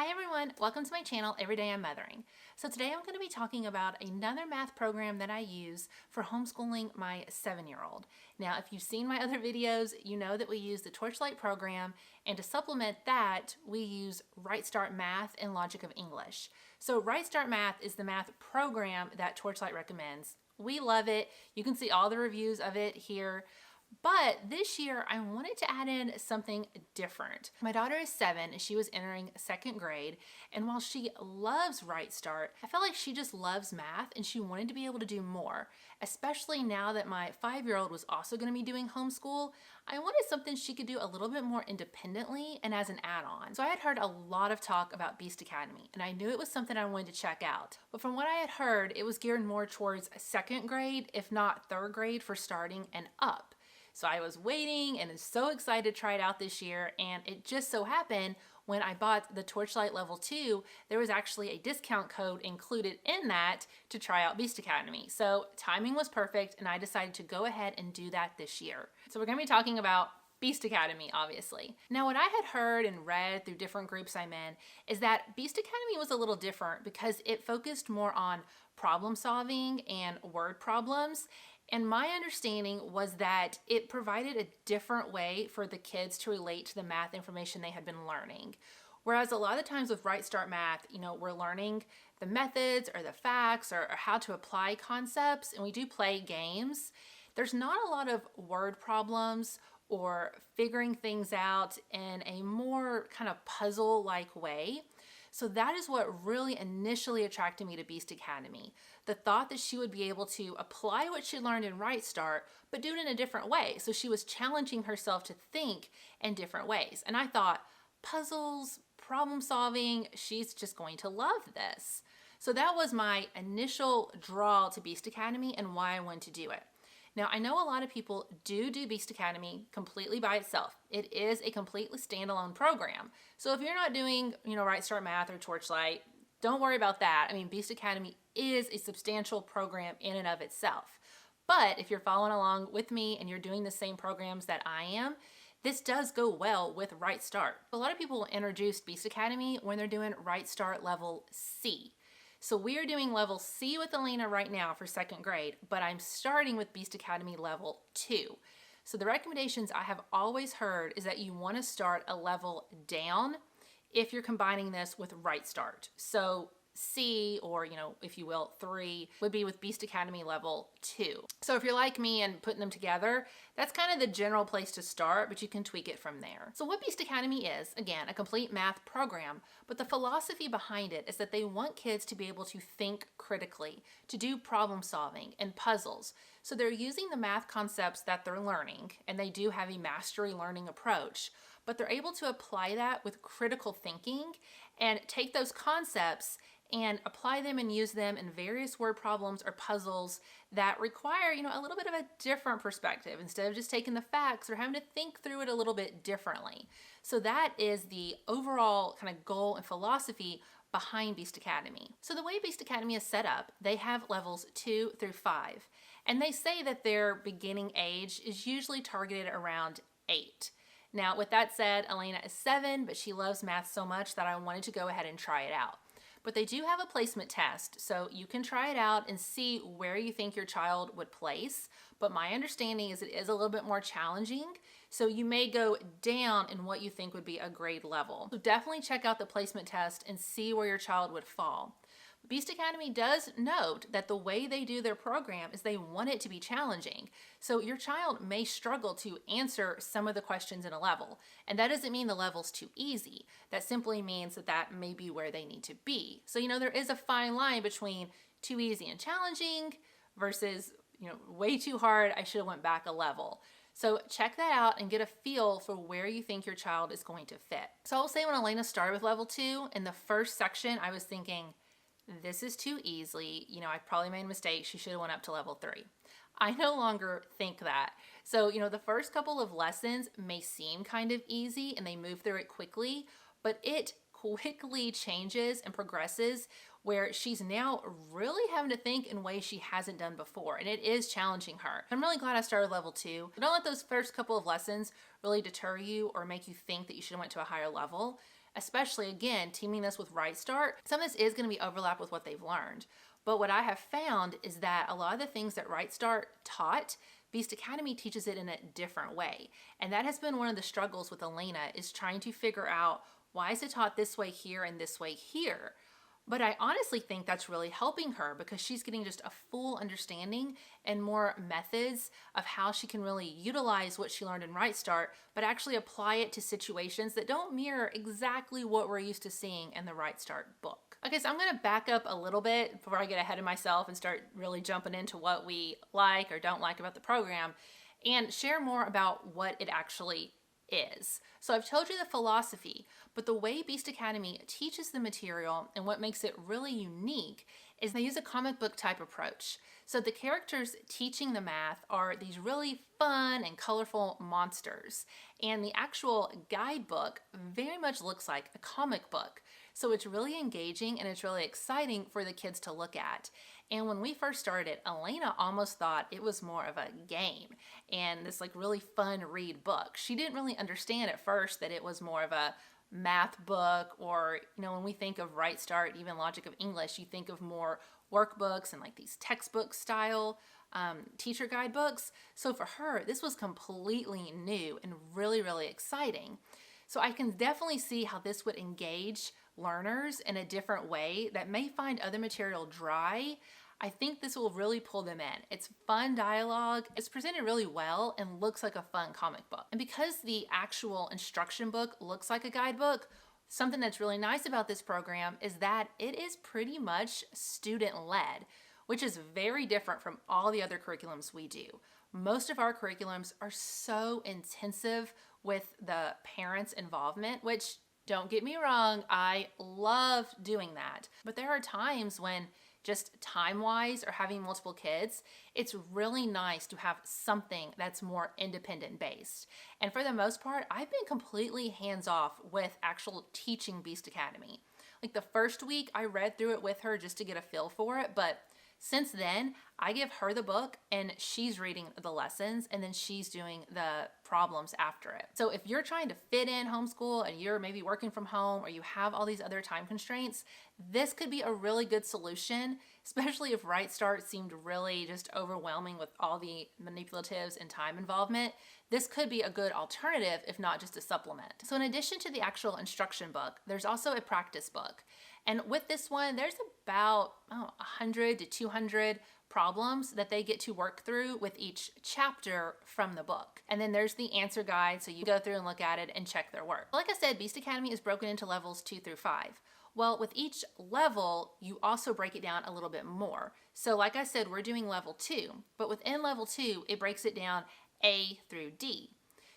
Hi everyone, welcome to my channel, Everyday I'm Mothering. So today I'm going to be talking about another math program that I use for homeschooling my 7-year-old. Now if you've seen my other videos, you know that we use the TORCHLIGHT program, and to supplement that, we use RightStart Math and Logic of English. So RightStart Math is the math program that TORCHLIGHT recommends. We love it. You can see all the reviews of it here. But this year I wanted to add in something different. My daughter is 7, she was entering 2nd grade, and while she loves RightStart, I felt like she just loves math and she wanted to be able to do more. Especially now that my 5-year-old was also going to be doing homeschool, I wanted something she could do a little bit more independently and as an add-on. So I had heard a lot of talk about Beast Academy, and I knew it was something I wanted to check out. But from what I had heard, it was geared more towards 2nd grade, if not 3rd grade for starting and up. So I was waiting and so excited to try it out this year, and it just so happened when I bought the TORCHLIGHT Level 2, there was actually a discount code included in that to try out Beast Academy. So timing was perfect, and I decided to go ahead and do that this year. So we're going to be talking about Beast Academy, obviously. Now, what I had heard and read through different groups I'm in is that Beast Academy was a little different because it focused more on problem solving and word problems. And my understanding was that it provided a different way for the kids to relate to the math information they had been learning. Whereas a lot of times with RightStart Math, we're learning the methods or the facts or how to apply concepts, and we do play games. There's not a lot of word problems or figuring things out in a more kind of puzzle-like way. So that is what really initially attracted me to Beast Academy. The thought that she would be able to apply what she learned in RightStart, but do it in a different way. So she was challenging herself to think in different ways. And I thought, puzzles, problem solving, she's just going to love this. So that was my initial draw to Beast Academy and why I wanted to do it. Now, I know a lot of people do Beast Academy completely by itself. It is a completely standalone program. So if you're not doing, RightStart Math or TORCHLIGHT, don't worry about that. I mean, Beast Academy is a substantial program in and of itself. But if you're following along with me and you're doing the same programs that I am, this does go well with RightStart. A lot of people introduce Beast Academy when they're doing RightStart Level C. So we are doing Level C with Elena right now for 2nd grade, but I'm starting with Beast Academy Level 2. So the recommendations I have always heard is that you want to start a level down if you're combining this with RightStart. So C, or if you will, 3, would be with Beast Academy Level 2. So if you're like me and putting them together, that's kind of the general place to start, but you can tweak it from there. So what Beast Academy is, again, a complete math program, but the philosophy behind it is that they want kids to be able to think critically, to do problem solving and puzzles. So they're using the math concepts that they're learning, and they do have a mastery learning approach, but they're able to apply that with critical thinking and take those concepts and apply them and use them in various word problems or puzzles that require, a little bit of a different perspective instead of just taking the facts or having to think through it a little bit differently. So that is the overall kind of goal and philosophy behind Beast Academy. So the way Beast Academy is set up, they have levels 2 through 5, and they say that their beginning age is usually targeted around 8. Now, with that said, Elena is 7, but she loves math so much that I wanted to go ahead and try it out. But they do have a placement test, so you can try it out and see where you think your child would place. But my understanding is it is a little bit more challenging, so you may go down in what you think would be a grade level. So definitely check out the placement test and see where your child would fall. Beast Academy does note that the way they do their program is they want it to be challenging. So your child may struggle to answer some of the questions in a level. And that doesn't mean the level's too easy. That simply means that that may be where they need to be. So, there is a fine line between too easy and challenging versus, way too hard, I should have went back a level. So check that out and get a feel for where you think your child is going to fit. So I'll say when Elena started with level 2, in the first section, I was thinking, this is too easy. I probably made a mistake. She should have went up to level 3. I no longer think that. So, the first couple of lessons may seem kind of easy and they move through it quickly, but it quickly changes and progresses where she's now really having to think in ways she hasn't done before, and it is challenging her. I'm really glad I started level 2. Don't let those first couple of lessons really deter you or make you think that you should have went to a higher level. especially again, teaming this with RightStart. Some of this is going to be overlap with what they've learned. But what I have found is that a lot of the things that RightStart taught, Beast Academy teaches it in a different way. And that has been one of the struggles with Elena, is trying to figure out, why is it taught this way here and this way here? But I honestly think that's really helping her, because she's getting just a full understanding and more methods of how she can really utilize what she learned in RightStart, but actually apply it to situations that don't mirror exactly what we're used to seeing in the RightStart book. Okay, so I'm going to back up a little bit before I get ahead of myself and start really jumping into what we like or don't like about the program, and share more about what it actually is. So I've told you the philosophy, but the way Beast Academy teaches the material and what makes it really unique is they use a comic book type approach. So the characters teaching the math are these really fun and colorful monsters, and the actual guidebook very much looks like a comic book. So it's really engaging and it's really exciting for the kids to look at. And when we first started, Elena almost thought it was more of a game and this like really fun read book. She didn't really understand at first that it was more of a math book, or, you know, when we think of RightStart, even Logic of English, you think of more workbooks and like these textbook style teacher guidebooks. So for her, this was completely new and really, really exciting. So I can definitely see how this would engage learners in a different way that may find other material dry. I think this will really pull them in. It's fun dialogue, it's presented really well, and looks like a fun comic book. And because the actual instruction book looks like a guidebook, something that's really nice about this program is that it is pretty much student-led, which is very different from all the other curriculums we do. Most of our curriculums are so intensive with the parents' involvement, which, don't get me wrong, I love doing that. But there are times when, just time-wise or having multiple kids, it's really nice to have something that's more independent-based. And for the most part, I've been completely hands-off with actual teaching Beast Academy. Like the first week, I read through it with her just to get a feel for it, but since then, I give her the book and she's reading the lessons, and then she's doing the problems after it. So if you're trying to fit in homeschool and you're maybe working from home, or you have all these other time constraints, this could be a really good solution, especially if RightStart seemed really just overwhelming with all the manipulatives and time involvement. This could be a good alternative, if not just a supplement. So in addition to the actual instruction book, there's also a practice book. And with this one, there's about 100 to 200 problems that they get to work through with each chapter from the book. And then there's the answer guide, so you go through and look at it and check their work. Like I said, Beast Academy is broken into levels 2 through 5. Well, with each level, you also break it down a little bit more. So like I said, we're doing level 2, but within level 2, it breaks it down A through D.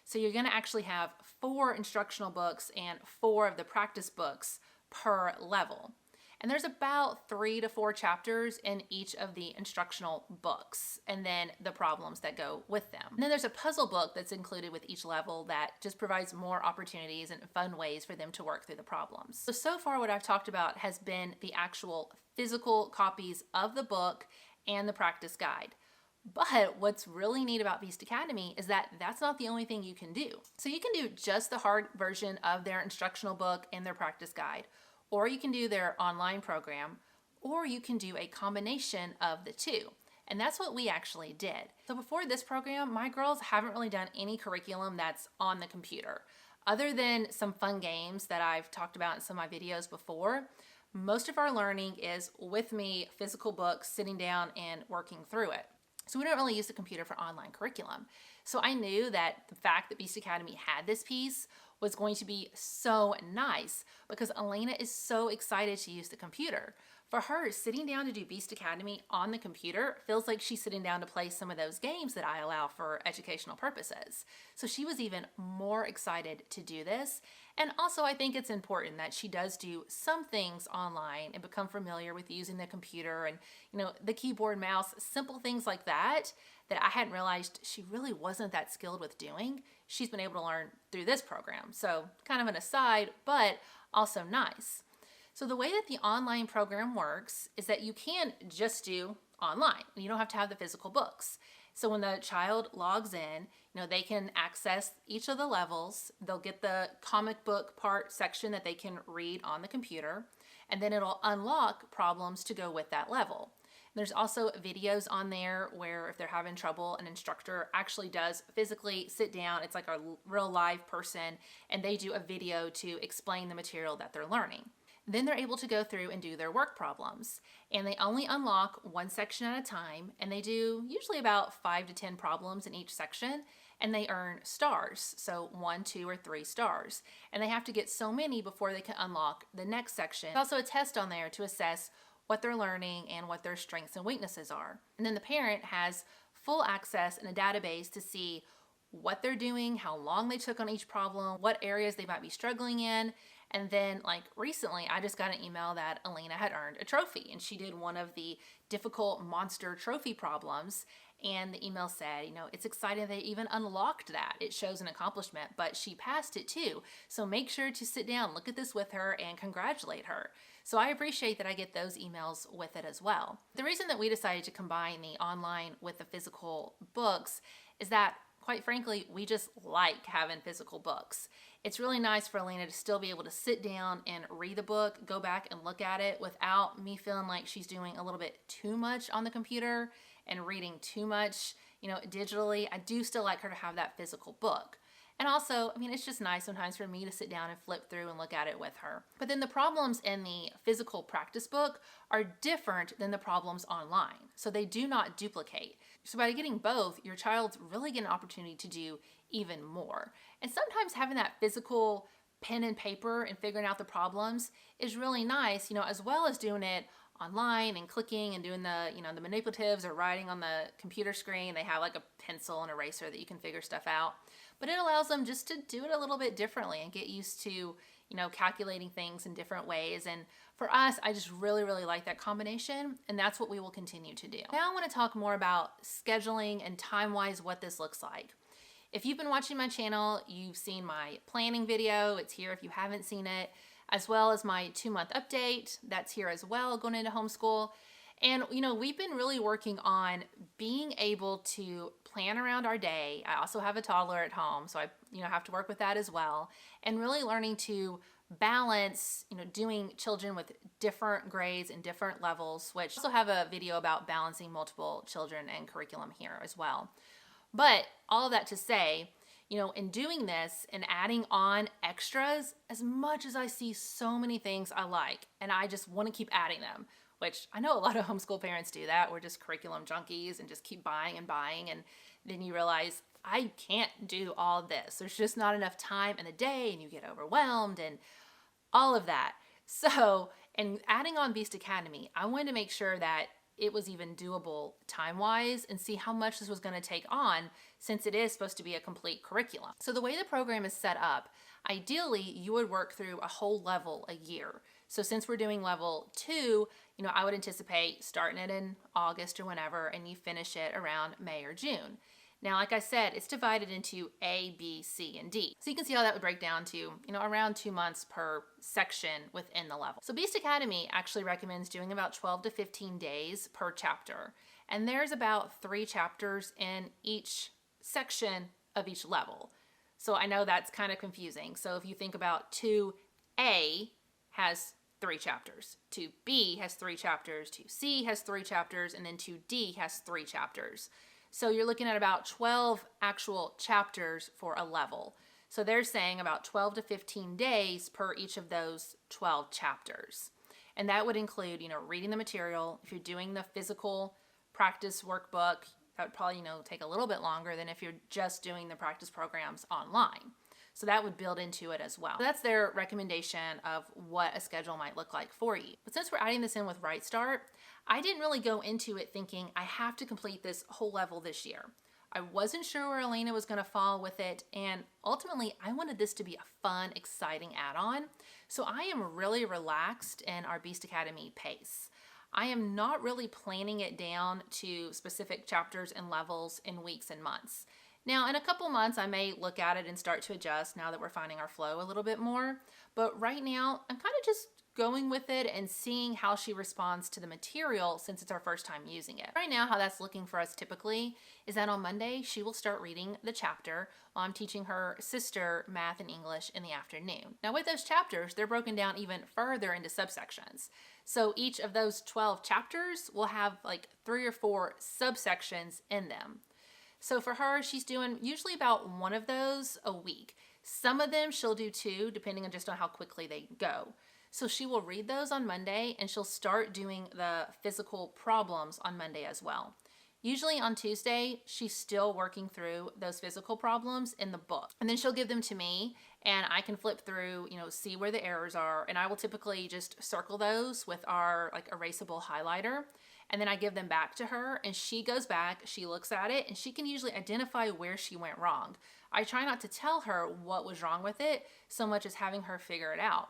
So you're gonna actually have 4 instructional books and 4 of the practice books per level. And there's about 3 to 4 chapters in each of the instructional books, and then the problems that go with them. And then there's a puzzle book that's included with each level that just provides more opportunities and fun ways for them to work through the problems. So far what I've talked about has been the actual physical copies of the book and the practice guide. But what's really neat about Beast Academy is that that's not the only thing you can do. So you can do just the hard version of their instructional book and their practice guide, or you can do their online program, or you can do a combination of the two. And that's what we actually did. So before this program, my girls haven't really done any curriculum that's on the computer. Other than some fun games that I've talked about in some of my videos before, most of our learning is with me, physical books, sitting down and working through it. So we don't really use the computer for online curriculum. So I knew that the fact that Beast Academy had this piece was going to be so nice, because Elena is so excited to use the computer. For her, sitting down to do Beast Academy on the computer feels like she's sitting down to play some of those games that I allow for educational purposes. So she was even more excited to do this. And also I think it's important that she does do some things online and become familiar with using the computer and, you know, the keyboard, mouse, simple things like that I hadn't realized she really wasn't that skilled with doing. She's been able to learn through this program. So kind of an aside, but also nice. So the way that the online program works is that you can just do online. You don't have to have the physical books. So when the child logs in, they can access each of the levels. They'll get the comic book part section that they can read on the computer, and then it'll unlock problems to go with that level. There's also videos on there where if they're having trouble, an instructor actually does physically sit down. It's like a real live person, and they do a video to explain the material that they're learning. Then they're able to go through and do their work problems, and they only unlock one section at a time, and they do usually about 5 to 10 problems in each section, and they earn stars, so 1, 2, or 3 stars, and they have to get so many before they can unlock the next section. There's also a test on there to assess what they're learning and what their strengths and weaknesses are. And then the parent has full access in a database to see what they're doing, how long they took on each problem, what areas they might be struggling in. And then like recently, I just got an email that Elena had earned a trophy, and she did one of the difficult monster trophy problems. And the email said, it's exciting they even unlocked that. It shows an accomplishment, but she passed it too. So make sure to sit down, look at this with her, and congratulate her. So I appreciate that I get those emails with it as well. The reason that we decided to combine the online with the physical books is that, quite frankly, we just like having physical books. It's really nice for Elena to still be able to sit down and read the book, go back and look at it without me feeling like she's doing a little bit too much on the computer and reading too much, digitally. I do still like her to have that physical book. And also, it's just nice sometimes for me to sit down and flip through and look at it with her. But then the problems in the physical practice book are different than the problems online. So they do not duplicate. So by getting both, your child's really getting an opportunity to do even more. And sometimes having that physical pen and paper and figuring out the problems is really nice, as well as doing it online and clicking and doing the, the manipulatives or writing on the computer screen. They have like a pencil and eraser that you can figure stuff out. But it allows them just to do it a little bit differently and get used to, calculating things in different ways. And for us, I just really, really like that combination, and that's what we will continue to do. Now I want to talk more about scheduling and time-wise what this looks like. If you've been watching my channel, you've seen my planning video. It's here if you haven't seen it, as well as my 2-month update. That's here as well, going into homeschool. And, we've been really working on being able to plan around our day. I also have a toddler at home, so I, have to work with that as well. And really learning to balance, doing children with different grades and different levels, which I also have a video about balancing multiple children and curriculum here as well. But all of that to say, in doing this and adding on extras, as much as I see so many things I like, and I just want to keep adding them, which I know a lot of homeschool parents do that. We're just curriculum junkies and just keep buying and buying. And then you realize, I can't do all of this. There's just not enough time in the day, and you get overwhelmed and all of that. So, and adding on Beast Academy, I wanted to make sure that it was even doable time-wise and see how much this was going to take on, since it is supposed to be a complete curriculum. So the way the program is set up, ideally you would work through a whole level a year. So since we're doing level 2, I would anticipate starting it in August or whenever, and you finish it around May or June. Now, like I said, it's divided into A, B, C, and D. So you can see how that would break down to, around 2 months per section within the level. So Beast Academy actually recommends doing about 12 to 15 days per chapter. And there's about 3 chapters in each section of each level. So I know that's kind of confusing. So if you think about 2A has 3 chapters, 2B has 3 chapters, 2C has 3 chapters, and then 2D has 3 chapters. So you're looking at about 12 actual chapters for a level. So they're saying about 12 to 15 days per each of those 12 chapters. And that would include, reading the material. If you're doing the physical practice workbook, that would probably, take a little bit longer than if you're just doing the practice programs online. So that would build into it as well. So that's their recommendation of what a schedule might look like for you. But since we're adding this in with RightStart, I didn't really go into it thinking I have to complete this whole level this year. I wasn't sure where Elena was going to fall with it, and ultimately I wanted this to be a fun, exciting add-on. So I am really relaxed in our Beast Academy pace. I am not really planning it down to specific chapters and levels in weeks and months. Now, in a couple months, I may look at it and start to adjust now that we're finding our flow a little bit more. But right now, I'm kind of just going with it and seeing how she responds to the material since it's our first time using it. Right now, how that's looking for us typically is that on Monday, she will start reading the chapter while I'm teaching her sister math and English in the afternoon. Now with those chapters, they're broken down even further into subsections. So each of those 12 chapters will have like 3 or 4 subsections in them. So for her, she's doing usually about one of those a week. Some of them she'll do 2, depending on just on how quickly they go. So she will read those on Monday and she'll start doing the physical problems on Monday as well. Usually on Tuesday, she's still working through those physical problems in the book. And then she'll give them to me and I can flip through, see where the errors are. And I will typically just circle those with our like erasable highlighter. And then I give them back to her and she goes back, she looks at it, and she can usually identify where she went wrong. I try not to tell her what was wrong with it so much as having her figure it out.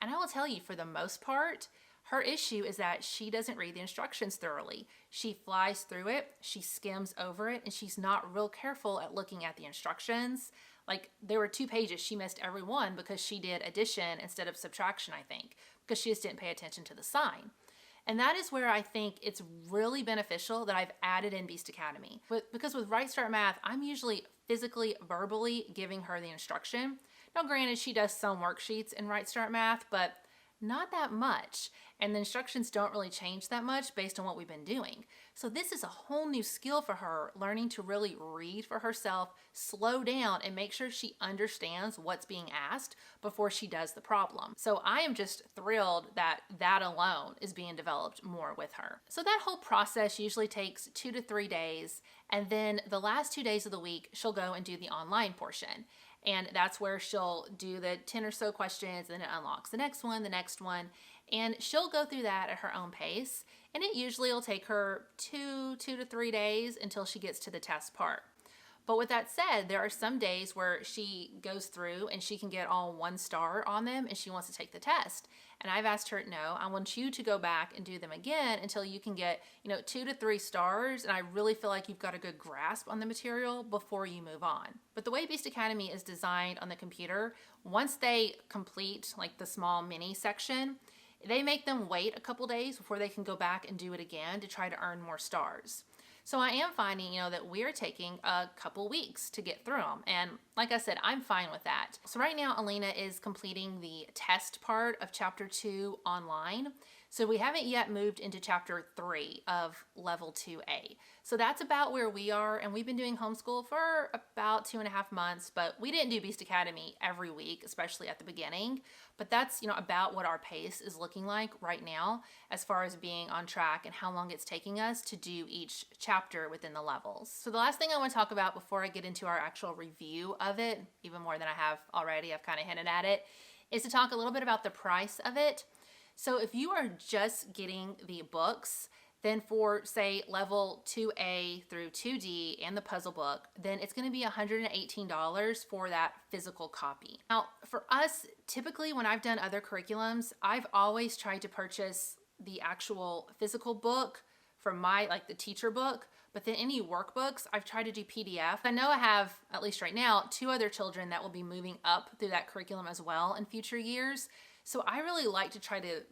And I will tell you, for the most part, her issue is that she doesn't read the instructions thoroughly. She flies through it, she skims over it, and she's not real careful at looking at the instructions. Like there were 2 pages, she missed every one because she did addition instead of subtraction, I think, because she just didn't pay attention to the sign. And that is where I think it's really beneficial that I've added in Beast Academy. Because with RightStart Math, I'm usually physically, verbally giving her the instruction. Now granted, she does some worksheets in RightStart Math, but not that much. And the instructions don't really change that much based on what we've been doing. So this is a whole new skill for her, learning to really read for herself, slow down, and make sure she understands what's being asked before she does the problem. So I am just thrilled that that alone is being developed more with her. So that whole process usually takes 2 to 3 days. And then the last 2 days of the week, she'll go and do the online portion. And that's where she'll do the 10 or so questions, and then it unlocks the next one, and she'll go through that at her own pace. And it usually will take her 2 to 3 days until she gets to the test part. But with that said, there are some days where she goes through and she can get all 1 star on them and she wants to take the test. And I've asked her, no, I want you to go back and do them again until you can get, 2 to 3 stars. And I really feel like you've got a good grasp on the material before you move on. But the way Beast Academy is designed on the computer, once they complete like the small mini section, they make them wait a couple days before they can go back and do it again to try to earn more stars. So I am finding, that we're taking a couple weeks to get through them. And like I said, I'm fine with that. So right now, Alina is completing the test part of chapter 2 online. So we haven't yet moved into chapter 3 of level 2A. So that's about where we are. And we've been doing homeschool for about 2.5 months, but we didn't do Beast Academy every week, especially at the beginning. But that's, about what our pace is looking like right now as far as being on track and how long it's taking us to do each chapter within the levels. So the last thing I want to talk about before I get into our actual review of it, even more than I have already, I've kind of hinted at it, is to talk a little bit about the price of it. So if you are just getting the books, then for say level 2A through 2D and the puzzle book, then it's going to be $118 for that physical copy. Now for us, typically when I've done other curriculums, I've always tried to purchase the actual physical book for my, like the teacher book, but then any workbooks, I've tried to do PDF. I know I have, at least right now, 2 other children that will be moving up through that curriculum as well in future years. So I really like to try to,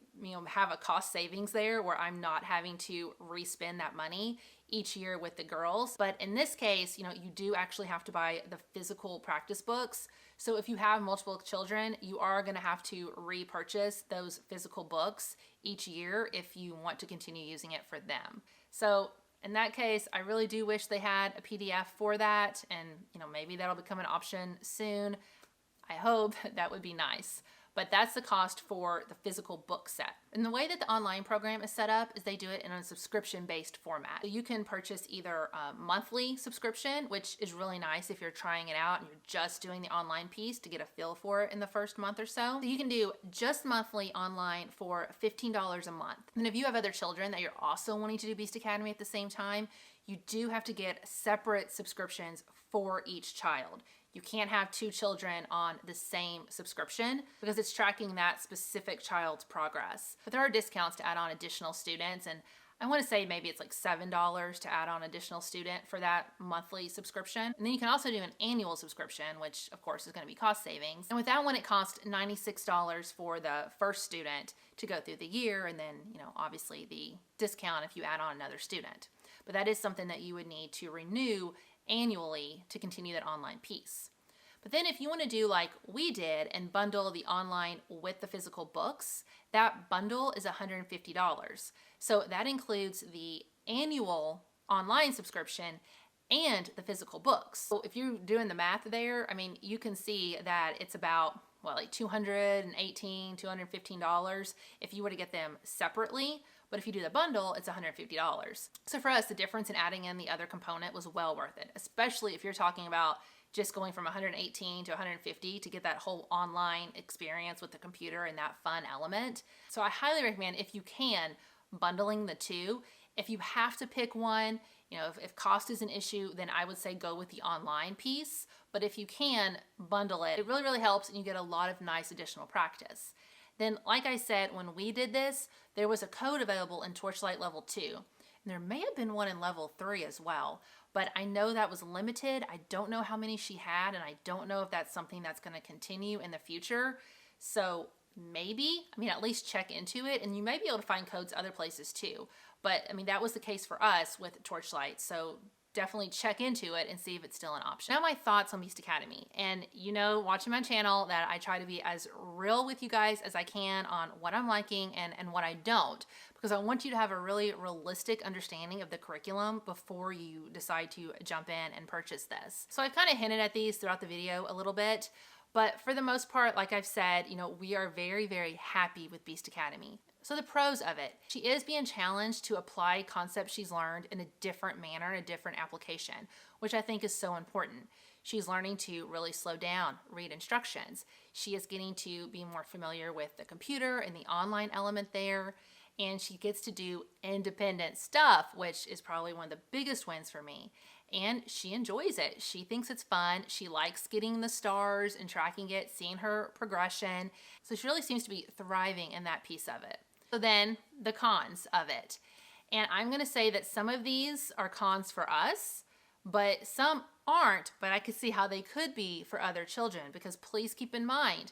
have a cost savings there where I'm not having to re-spend that money each year with the girls. But in this case, you do actually have to buy the physical practice books. So if you have multiple children, you are going to have to repurchase those physical books each year if you want to continue using it for them. So in that case, I really do wish they had a PDF for that. And, maybe that'll become an option soon. I hope that would be nice. But that's the cost for the physical book set. And the way that the online program is set up is they do it in a subscription-based format. So you can purchase either a monthly subscription, which is really nice if you're trying it out and you're just doing the online piece to get a feel for it in the first month or so. So you can do just monthly online for $15 a month. And if you have other children that you're also wanting to do Beast Academy at the same time, you do have to get separate subscriptions for each child. You can't have 2 children on the same subscription because it's tracking that specific child's progress. But there are discounts to add on additional students, and I want to say maybe it's like $7 to add on additional student for that monthly subscription. And then you can also do an annual subscription, which of course is going to be cost savings. And with that one, it costs $96 for the first student to go through the year. And then, obviously the discount if you add on another student. But that is something that you would need to renew annually to continue that online piece. But then if you want to do like we did and bundle the online with the physical books, that bundle is $150. So that includes the annual online subscription and the physical books. So if you're doing the math there, I mean, you can see that it's about, like $218, $215 if you were to get them separately. But if you do the bundle, it's $150. So for us, the difference in adding in the other component was well worth it, especially if you're talking about just going from 118 to 150 to get that whole online experience with the computer and that fun element. So I highly recommend, if you can, bundling the two. If you have to pick one, if cost is an issue, then I would say go with the online piece. But if you can, bundle it. It really, really helps, and you get a lot of nice additional practice. Then, like I said, when we did this, there was a code available in Torchlight Level 2. And there may have been one in Level 3 as well, but I know that was limited. I don't know how many she had, and I don't know if that's something that's going to continue in the future. So maybe, at least check into it, and you may be able to find codes other places too. But that was the case for us with Torchlight. So definitely check into it and see if it's still an option. Now my thoughts on Beast Academy. And watching my channel that I try to be as real with you guys as I can on what I'm liking and what I don't, because I want you to have a really realistic understanding of the curriculum before you decide to jump in and purchase this. So I've kind of hinted at these throughout the video a little bit, but for the most part, like I've said, we are very, very happy with Beast Academy. So the pros of it, she is being challenged to apply concepts she's learned in a different manner, in a different application, which I think is so important. She's learning to really slow down, read instructions. She is getting to be more familiar with the computer and the online element there, and she gets to do independent stuff, which is probably one of the biggest wins for me. And she enjoys it. She thinks it's fun. She likes getting the stars and tracking it, seeing her progression. So she really seems to be thriving in that piece of it. So then the cons of it. And I'm going to say that some of these are cons for us, but some aren't, but I could see how they could be for other children, because please keep in mind,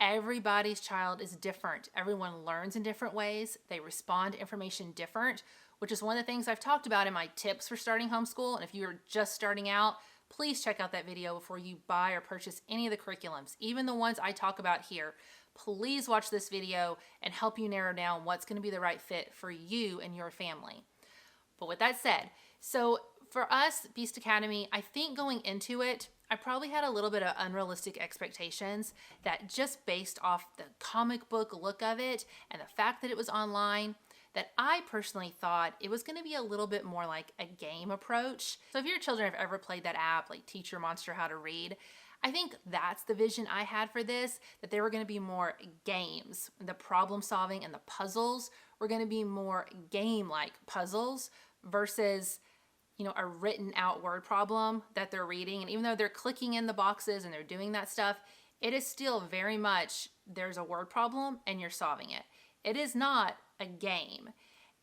everybody's child is different. Everyone learns in different ways. They respond to information different, which is one of the things I've talked about in my tips for starting homeschool. And if you're just starting out, please check out that video before you buy or purchase any of the curriculums, even the ones I talk about here. Please watch this video and help you narrow down what's going to be the right fit for you and your family. But with that said, so for us, Beast Academy, I think going into it, I probably had a little bit of unrealistic expectations that just based off the comic book look of it and the fact that it was online, that I personally thought it was going to be a little bit more like a game approach. So if your children have ever played that app, like Teach Your Monster How to Read, I think that's the vision I had for this, that there were going to be more games. The problem solving and the puzzles were going to be more game-like puzzles versus, a written out word problem that they're reading. And even though they're clicking in the boxes and they're doing that stuff, it is still very much, there's a word problem and you're solving it. It is not a game.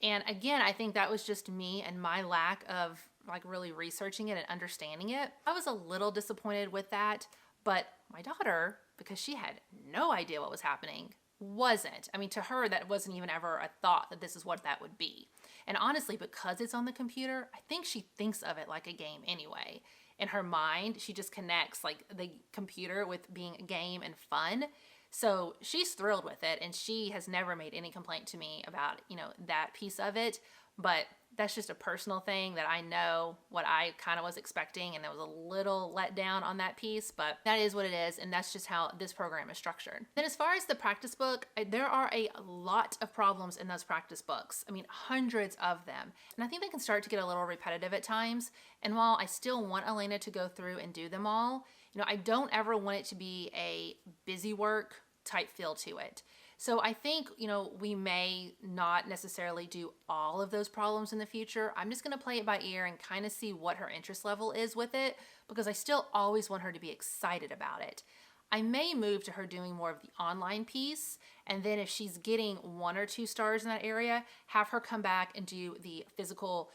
And again, I think that was just me and my lack of really researching it and understanding it. I was a little disappointed with that, but my daughter, because she had no idea what was happening, wasn't. To her, that wasn't even ever a thought that this is what that would be. And honestly, because it's on the computer, I think she thinks of it like a game anyway. In her mind, she just connects the computer with being a game and fun. So she's thrilled with it, and she has never made any complaint to me about, that piece of it. But that's just a personal thing that I know what I kind of was expecting, and there was a little let down on that piece, but that is what it is, and that's just how this program is structured. Then as far as the practice book, there are a lot of problems in those practice books. Hundreds of them. And I think they can start to get a little repetitive at times. And while I still want Elena to go through and do them all, I don't ever want it to be a busy work type feel to it. So I think, we may not necessarily do all of those problems in the future. I'm just going to play it by ear and kind of see what her interest level is with it, because I still always want her to be excited about it. I may move to her doing more of the online piece, and then if she's getting 1 or 2 stars in that area, have her come back and do the physical,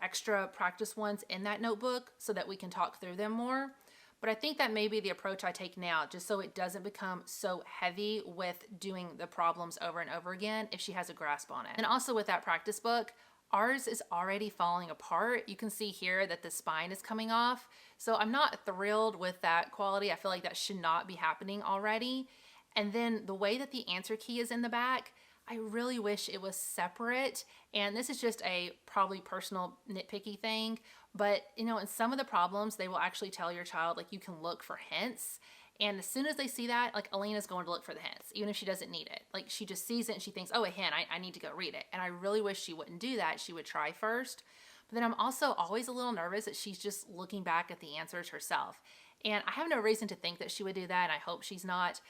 extra practice ones in that notebook so that we can talk through them more. But I think that may be the approach I take now, just so it doesn't become so heavy with doing the problems over and over again if she has a grasp on it. And also with that practice book, ours is already falling apart. You can see here that the spine is coming off. So I'm not thrilled with that quality. I feel like that should not be happening already. And then the way that the answer key is in the back, I really wish it was separate. And this is just a probably personal nitpicky thing, but in some of the problems, they will actually tell your child, like, you can look for hints. And as soon as they see that, like, Alina's going to look for the hints, even if she doesn't need it. Like, she just sees it and she thinks, oh, a hint, I need to go read it. And I really wish she wouldn't do that. She would try first. But then I'm also always a little nervous that she's just looking back at the answers herself. And I have no reason to think that she would do that, and I hope she's not.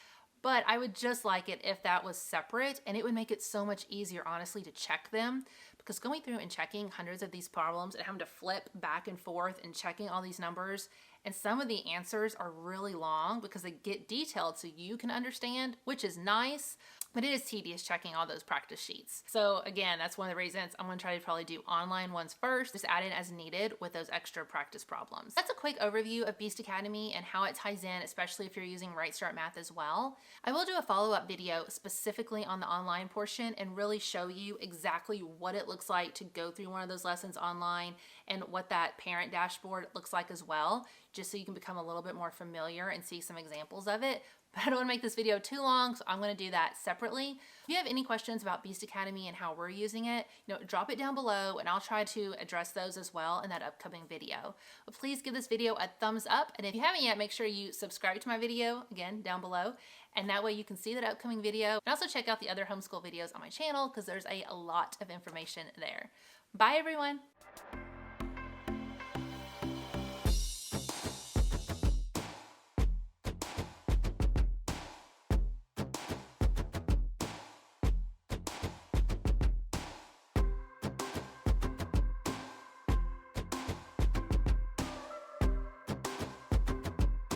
But I would just like it if that was separate, and it would make it so much easier, honestly, to check them. Because going through and checking hundreds of these problems and having to flip back and forth and checking all these numbers, and some of the answers are really long because they get detailed so you can understand, which is nice, but it is tedious checking all those practice sheets. So again, that's one of the reasons I'm going to try to probably do online ones first, just add in as needed with those extra practice problems. That's a quick overview of Beast Academy and how it ties in, especially if you're using RightStart Math as well. I will do a follow-up video specifically on the online portion and really show you exactly what it looks like to go through one of those lessons online and what that parent dashboard looks like as well, just so you can become a little bit more familiar and see some examples of it. But I don't want to make this video too long, so I'm going to do that separately. If you have any questions about Beast Academy and how we're using it, drop it down below and I'll try to address those as well in that upcoming video. But please give this video a thumbs up, and if you haven't yet, make sure you subscribe to my video, again, down below, and that way you can see that upcoming video. And also check out the other homeschool videos on my channel because there's a lot of information there. Bye everyone!